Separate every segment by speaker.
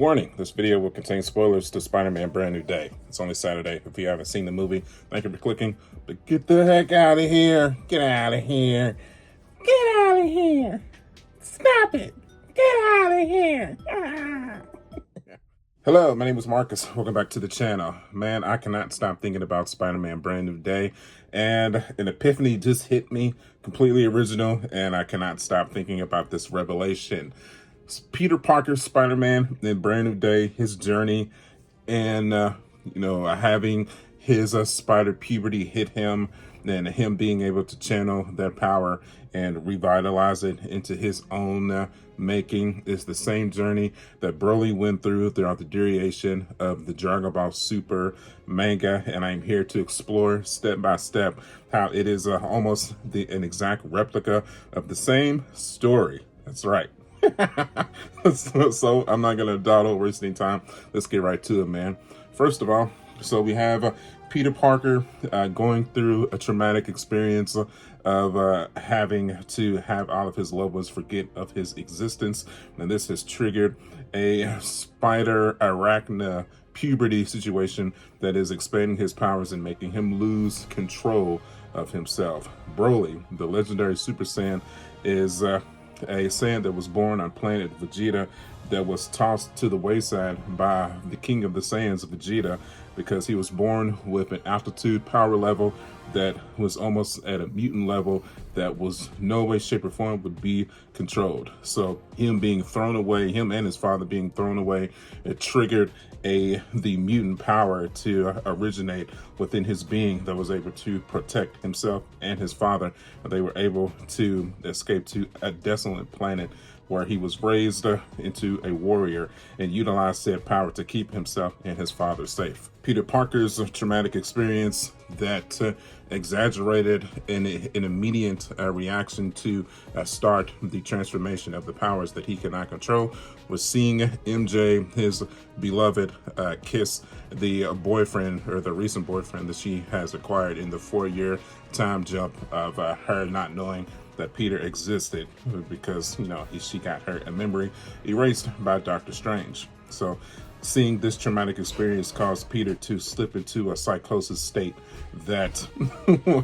Speaker 1: Warning, this video will contain spoilers to Spider-Man Brand New Day. It's only Saturday. If you haven't seen the movie, thank you for clicking. But get the heck out of here. Get out of here. Get out of here. Stop it. Get out of here. Hello, my name is Marcus. Welcome back to the channel. Man, I cannot stop thinking about Spider-Man Brand New Day. And an epiphany just hit me, completely original, and I cannot stop thinking about this revelation. Peter Parker's Spider-Man in Brand New Day, his journey, and having his spider puberty hit him, and him being able to channel that power and revitalize it into his own making is the same journey that Broly went through throughout the duration of the Dragon Ball Super manga, and I'm here to explore step by step how it is almost an exact replica of the same story. That's right. So I'm not gonna dawdle, wasting time. Let's get right to it, man. First of all, so we have Peter Parker going through a traumatic experience of having to have all of his loved ones forget of his existence, and this has triggered a spider arachna puberty situation that is expanding his powers and making him lose control of himself. Broly, the legendary Super Saiyan, is a Saiyan that was born on planet Vegeta, that was tossed to the wayside by the king of the Saiyans, Vegeta, because he was born with an altitude power level that was almost at a mutant level that was no way, shape, or form would be controlled. So him being thrown away, him and his father being thrown away, it triggered the mutant power to originate within his being that was able to protect himself and his father. They were able to escape to a desolate planet where he was raised into a warrior and utilized said power to keep himself and his father safe. Peter Parker's traumatic experience that exaggerated an immediate reaction to start the transformation of the powers that he cannot control was seeing MJ, his beloved, kiss the boyfriend, or the recent boyfriend that she has acquired, in the 4-year time jump of her not knowing that Peter existed, because she got her memory erased by Dr. Strange. So seeing this traumatic experience caused Peter to slip into a psychosis state that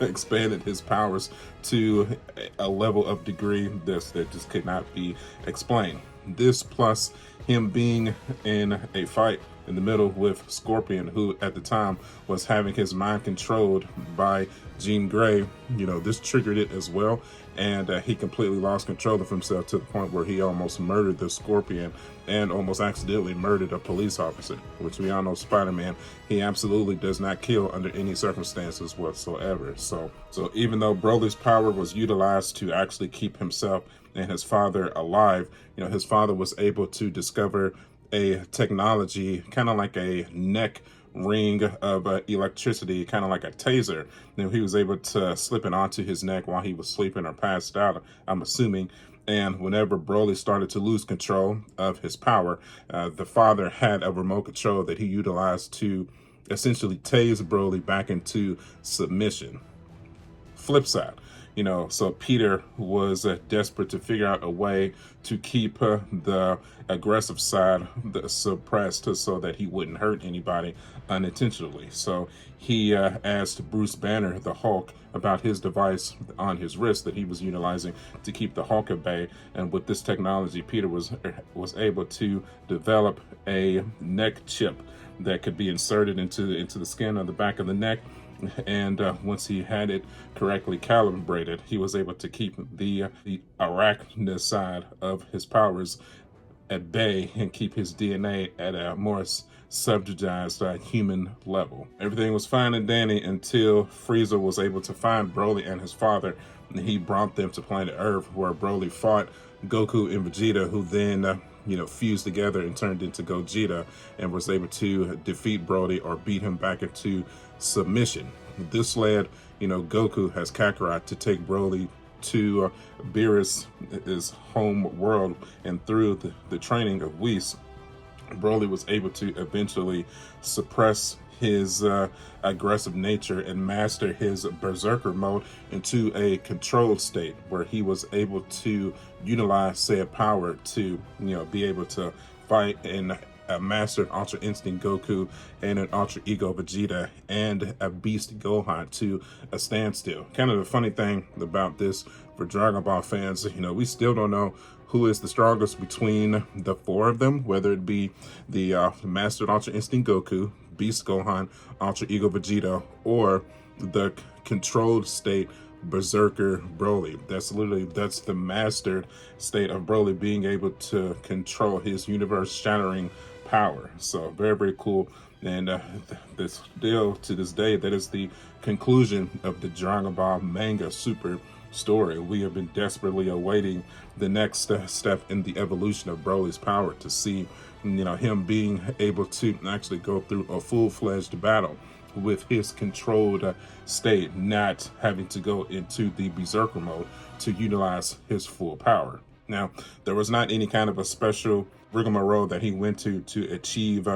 Speaker 1: expanded his powers to a level of degree that just could not be explained. This, plus him being in a fight in the middle with Scorpion, who at the time was having his mind controlled by Jean Grey, this triggered it as well, and he completely lost control of himself to the point where he almost murdered the Scorpion and almost accidentally murdered a police officer, which we all know Spider-Man, he absolutely does not kill under any circumstances whatsoever. So even though Broly's power was utilized to actually keep himself and his father alive, his father was able to discover a technology kind of like a neck ring of electricity, kind of like a taser. He was able to slip it onto his neck while he was sleeping or passed out, I'm assuming. And whenever Broly started to lose control of his power, the father had a remote control that he utilized to essentially tase Broly back into submission. Flip side, so Peter was desperate to figure out a way to keep the aggressive side suppressed so that he wouldn't hurt anybody unintentionally. So he asked Bruce Banner, the Hulk, about his device on his wrist that he was utilizing to keep the Hulk at bay. And with this technology, Peter was able to develop a neck chip that could be inserted into the skin on the back of the neck. And once he had it correctly calibrated, he was able to keep the arachnid side of his powers at bay and keep his DNA at a more subjugized human level. Everything was fine and dandy until Frieza was able to find Broly and his father, and he brought them to planet Earth, where Broly fought Goku and Vegeta, who then fused together and turned into Gogeta, and was able to defeat Broly or beat him back into submission. This led, Goku as Kakarot to take Broly to Beerus, his home world, and through the training of Whis, Broly was able to eventually suppress his aggressive nature and master his berserker mode into a controlled state where he was able to utilize said power to be able to fight and a mastered Ultra Instinct Goku and an Ultra Ego Vegeta and a Beast Gohan to a standstill. Kind of the funny thing about this for Dragon Ball fans, we still don't know who is the strongest between the four of them, whether it be the mastered Ultra Instinct Goku, Beast Gohan, Ultra Ego Vegeta, or the controlled state Berserker Broly. That's the mastered state of Broly being able to control his universe shattering power. So very, very cool. And this still to this day, that is the conclusion of the Dragon Ball manga super story. We have been desperately awaiting the next step in the evolution of Broly's power to see, him being able to actually go through a full-fledged battle with his controlled state, not having to go into the Berserker mode to utilize his full power. Now, there was not any kind of a special rigmarole that he went to achieve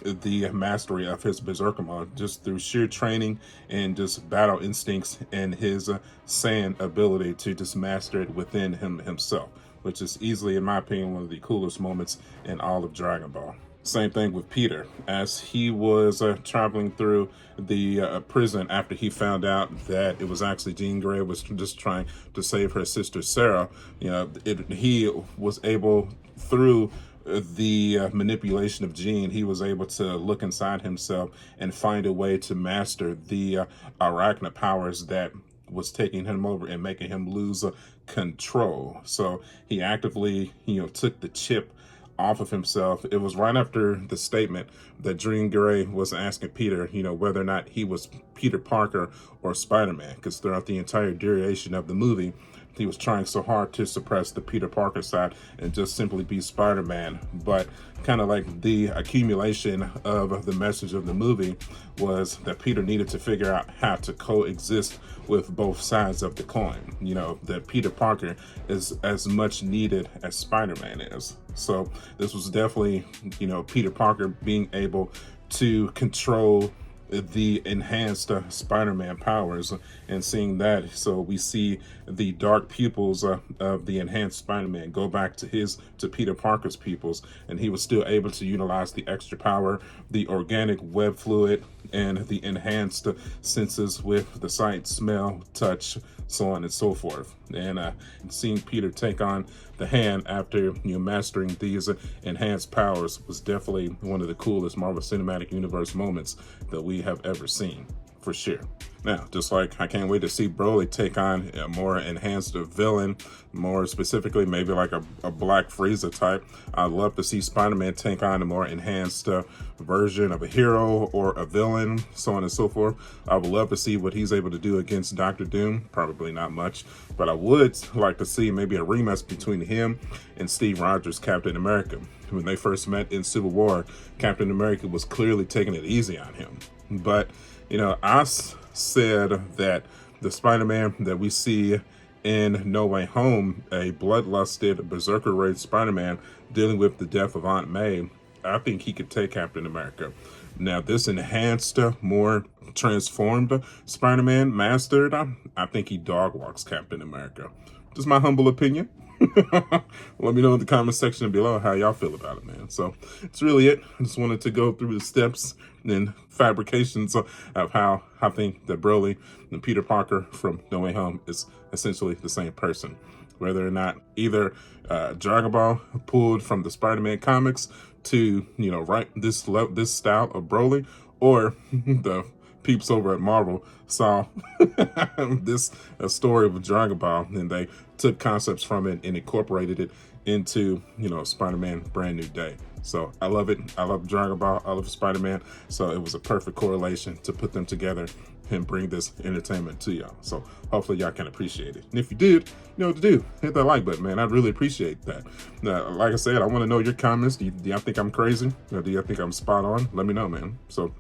Speaker 1: the mastery of his Berserker mode, just through sheer training and just battle instincts and his Saiyan ability to just master it within himself, which is easily, in my opinion, one of the coolest moments in all of Dragon Ball. Same thing with Peter, as he was traveling through the prison after he found out that it was actually Jean Grey was just trying to save her sister Sarah. He was able, through the manipulation of Jean, he was able to look inside himself and find a way to master the arachna powers that was taking him over and making him lose control. So he actively, took the chip off of himself. It was right after the statement that Jean Grey was asking Peter, whether or not he was Peter Parker or Spider-Man, because throughout the entire duration of the movie, he was trying so hard to suppress the Peter Parker side and just simply be Spider-Man. But kind of like the accumulation of the message of the movie was that Peter needed to figure out how to coexist with both sides of the coin. That Peter Parker is as much needed as Spider-Man is. So this was definitely, Peter Parker being able to control the enhanced Spider-Man powers and seeing that. So we see the dark pupils of the enhanced Spider-Man go back to Peter Parker's pupils, and he was still able to utilize the extra power, the organic web fluid, and the enhanced senses with the sight, smell, touch, so on and so forth. And seeing Peter take on the hand after mastering these enhanced powers was definitely one of the coolest Marvel Cinematic Universe moments that we have ever seen, for sure. Now, just like I can't wait to see Broly take on a more enhanced villain, more specifically maybe like a Black Frieza type. I'd love to see Spider-Man take on a more enhanced version of a hero or a villain, so on and so forth. I would love to see what he's able to do against Dr. Doom. Probably not much, but I would like to see maybe a rematch between him and Steve Rogers, Captain America. When they first met in Civil War, Captain America was clearly taking it easy on him. But, I said that the Spider-Man that we see in No Way Home, a bloodlusted Berserker Raid Spider-Man dealing with the death of Aunt May, I think he could take Captain America. Now, this enhanced, more transformed Spider-Man mastered, I think he dog walks Captain America. Just my humble opinion. Let me know in the comment section below how y'all feel about it, man. So it's really it. I just wanted to go through the steps and fabrications of how I think that Broly and Peter Parker from No Way Home is essentially the same person. Whether or not either Dragon Ball pulled from the Spider-Man comics to, right this style of Broly, or the peeps over at Marvel saw this story of Dragon Ball and they took concepts from it and incorporated it into, Spider-Man Brand New Day. So I love it. I love Dragon Ball. I love Spider-Man. So it was a perfect correlation to put them together and bring this entertainment to y'all. So hopefully y'all can appreciate it. And if you did, you know what to do. Hit that like button, man. I'd really appreciate that. Now, like I said, I want to know your comments. Do y'all think I'm crazy? Or do y'all think I'm spot on? Let me know, man. So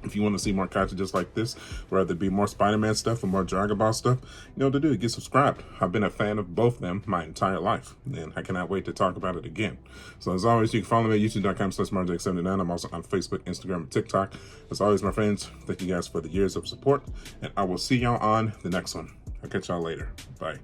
Speaker 1: if you want to see more content just like this, whether it be more Spider-Man stuff or more Dragon Ball stuff, you know what to do. Get subscribed. I've been a fan of both of them my entire life, and I cannot wait to talk about it again. So as always, you can follow me at youtube.com/Marjack79. I'm also on Facebook, Instagram, and TikTok. As always, my friends, thank you guys for the years of support, and I will see y'all on the next one. I'll catch y'all later. Bye.